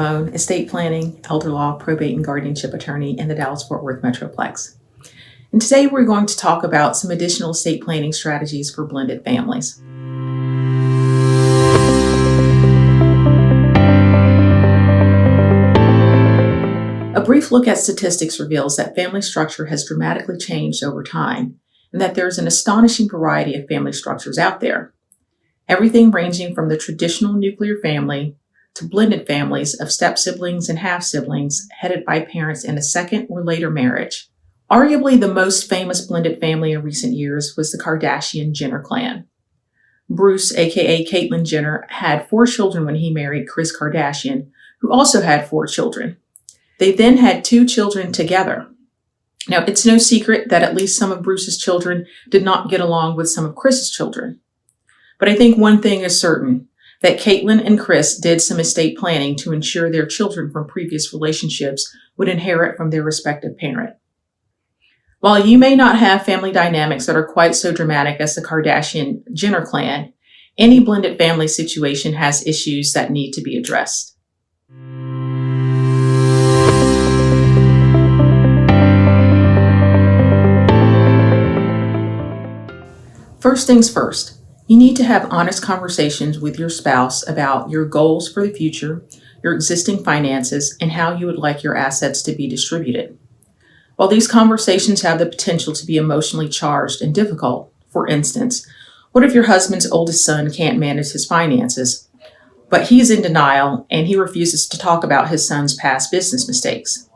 Bone, estate planning, elder law, probate, and guardianship attorney in the Dallas-Fort Worth Metroplex. And today we're going to talk about some additional estate planning strategies for blended families. A brief look at statistics reveals that family structure has dramatically changed over time, and that there's an astonishing variety of family structures out there. Everything ranging from the traditional nuclear family to blended families of step-siblings and half-siblings headed by parents in a second or later marriage. Arguably the most famous blended family in recent years was the Kardashian-Jenner clan. Bruce, aka Caitlyn Jenner, had 4 children when he married Kris Kardashian, who also had 4 children. They then had 2 children together. Now, it's no secret that at least some of Bruce's children did not get along with some of Kris's children. But I think one thing is certain, that Caitlyn and Kris did some estate planning to ensure their children from previous relationships would inherit from their respective parent. While you may not have family dynamics that are quite so dramatic as the Kardashian-Jenner clan, any blended family situation has issues that need to be addressed. First things first, you need to have honest conversations with your spouse about your goals for the future, your existing finances, and how you would like your assets to be distributed. While these conversations have the potential to be emotionally charged and difficult, for instance, what if your husband's oldest son can't manage his finances, but he's in denial and he refuses to talk about his son's past business mistakes?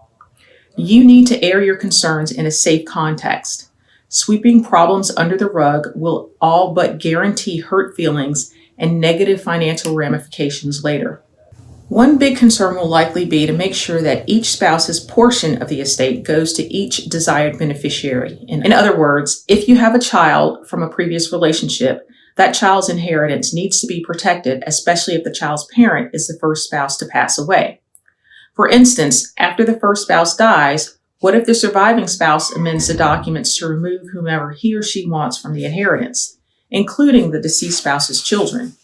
You need to air your concerns in a safe context. Sweeping problems under the rug will all but guarantee hurt feelings and negative financial ramifications later. One big concern will likely be to make sure that each spouse's portion of the estate goes to each desired beneficiary. In other words, if you have a child from a previous relationship, that child's inheritance needs to be protected, especially if the child's parent is the first spouse to pass away. For instance, after the first spouse dies, what if the surviving spouse amends the documents to remove whomever he or she wants from the inheritance, including the deceased spouse's children?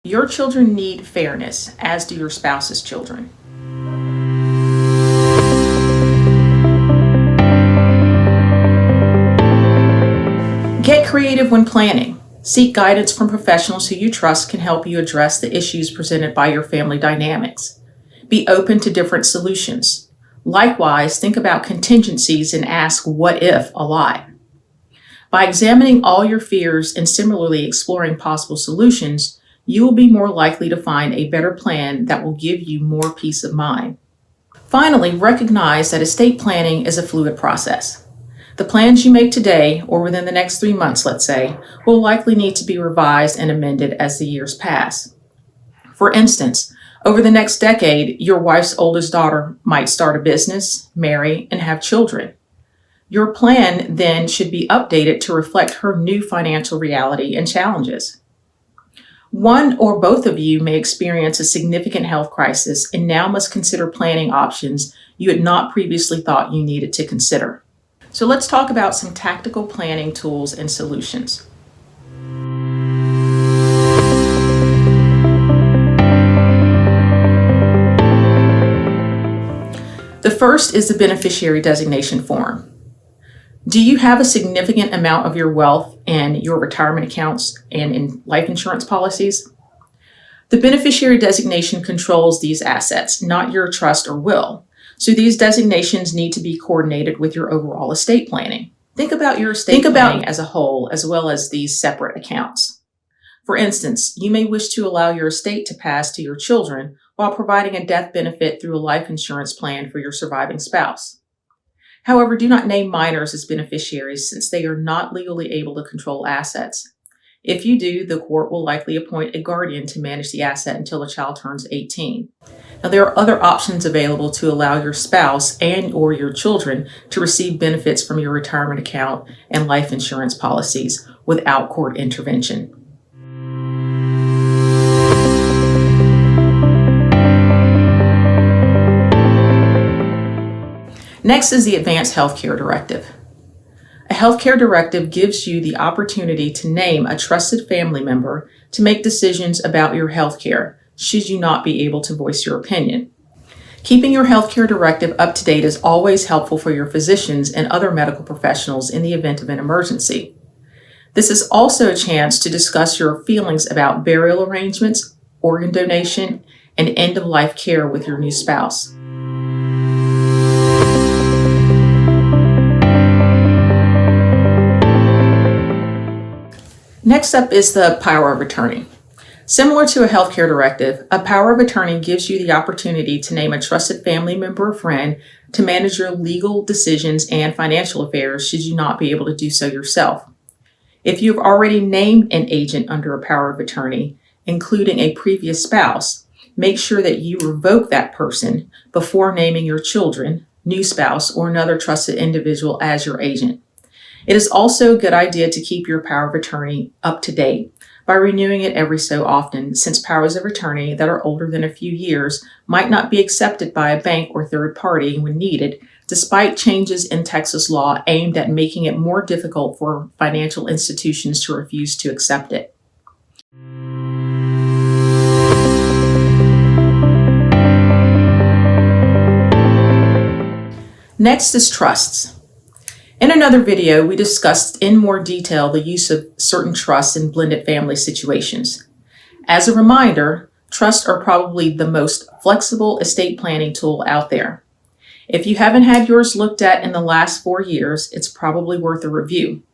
Your children need fairness, as do your spouse's children. Get creative when planning. Seek guidance from professionals who you trust can help you address the issues presented by your family dynamics. Be open to different solutions. Likewise, think about contingencies and ask what if a lot. By examining all your fears and similarly exploring possible solutions, you will be more likely to find a better plan that will give you more peace of mind. Finally, recognize that estate planning is a fluid process. The plans you make today, or within the next 3 months, let's say, will likely need to be revised and amended as the years pass. For instance, over the next decade, your wife's oldest daughter might start a business, marry, and have children. Your plan then should be updated to reflect her new financial reality and challenges. One or both of you may experience a significant health crisis and now must consider planning options you had not previously thought you needed to consider. So let's talk about some tactical planning tools and solutions. The first is the beneficiary designation form. Do you have a significant amount of your wealth in your retirement accounts and in life insurance policies? The beneficiary designation controls these assets, not your trust or will. So these designations need to be coordinated with your overall estate planning. Think about your estate planning as a whole, as well as these separate accounts. For instance, you may wish to allow your estate to pass to your children while providing a death benefit through a life insurance plan for your surviving spouse. However, do not name minors as beneficiaries since they are not legally able to control assets. If you do, the court will likely appoint a guardian to manage the asset until the child turns 18. Now, there are other options available to allow your spouse and or your children to receive benefits from your retirement account and life insurance policies without court intervention. Next is the Advanced Healthcare Directive. A healthcare directive gives you the opportunity to name a trusted family member to make decisions about your healthcare, should you not be able to voice your opinion. Keeping your healthcare directive up to date is always helpful for your physicians and other medical professionals in the event of an emergency. This is also a chance to discuss your feelings about burial arrangements, organ donation, and end-of-life care with your new spouse. Next up is the power of attorney. Similar to a healthcare directive, a power of attorney gives you the opportunity to name a trusted family member or friend to manage your legal decisions and financial affairs should you not be able to do so yourself. If you've already named an agent under a power of attorney, including a previous spouse, make sure that you revoke that person before naming your children, new spouse, or another trusted individual as your agent. It is also a good idea to keep your power of attorney up to date by renewing it every so often, since powers of attorney that are older than a few years might not be accepted by a bank or third party when needed, despite changes in Texas law aimed at making it more difficult for financial institutions to refuse to accept it. Next is trusts. In another video, we discussed in more detail the use of certain trusts in blended family situations. As a reminder, trusts are probably the most flexible estate planning tool out there. If you haven't had yours looked at in the last 4 years, it's probably worth a review.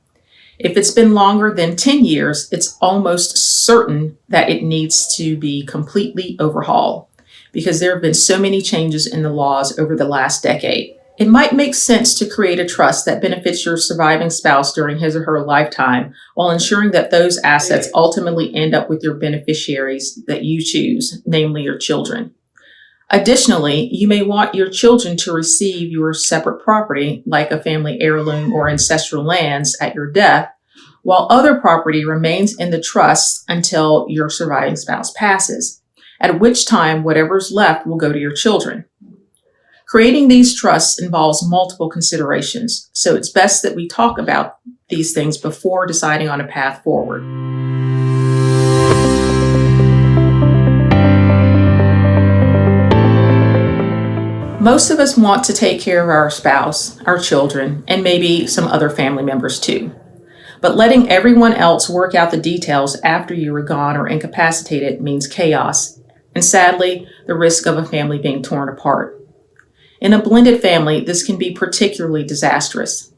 If it's been longer than 10 years, it's almost certain that it needs to be completely overhauled because there have been so many changes in the laws over the last decade. It might make sense to create a trust that benefits your surviving spouse during his or her lifetime while ensuring that those assets ultimately end up with your beneficiaries that you choose, namely your children. Additionally, you may want your children to receive your separate property, like a family heirloom or ancestral lands, at your death, while other property remains in the trust until your surviving spouse passes, at which time whatever's left will go to your children. Creating these trusts involves multiple considerations, so it's best that we talk about these things before deciding on a path forward. Most of us want to take care of our spouse, our children, and maybe some other family members too. But letting everyone else work out the details after you are gone or incapacitated means chaos, and sadly, the risk of a family being torn apart. In a blended family, this can be particularly disastrous.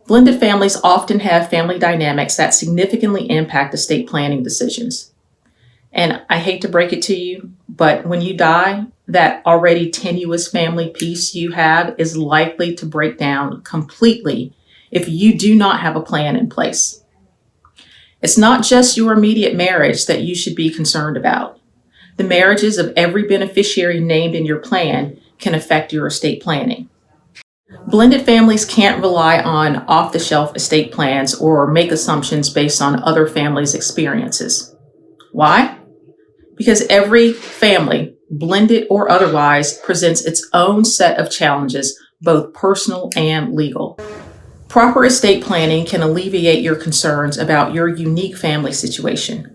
Blended families often have family dynamics that significantly impact estate planning decisions. And I hate to break it to you, but when you die, that already tenuous family piece you have is likely to break down completely if you do not have a plan in place. It's not just your immediate marriage that you should be concerned about. The marriages of every beneficiary named in your plan can affect your estate planning. Blended families can't rely on off-the-shelf estate plans or make assumptions based on other families' experiences. Why? Because every family, blended or otherwise, presents its own set of challenges, both personal and legal. Proper estate planning can alleviate your concerns about your unique family situation,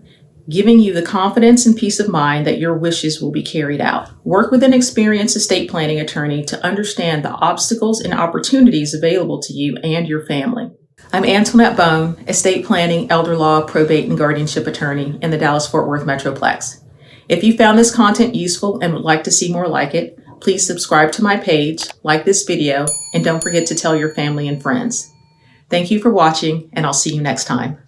giving you the confidence and peace of mind that your wishes will be carried out. Work with an experienced estate planning attorney to understand the obstacles and opportunities available to you and your family. I'm Antoinette Bone, estate planning, elder law, probate, and guardianship attorney in the Dallas-Fort Worth Metroplex. If you found this content useful and would like to see more like it, please subscribe to my page, like this video, and don't forget to tell your family and friends. Thank you for watching, and I'll see you next time.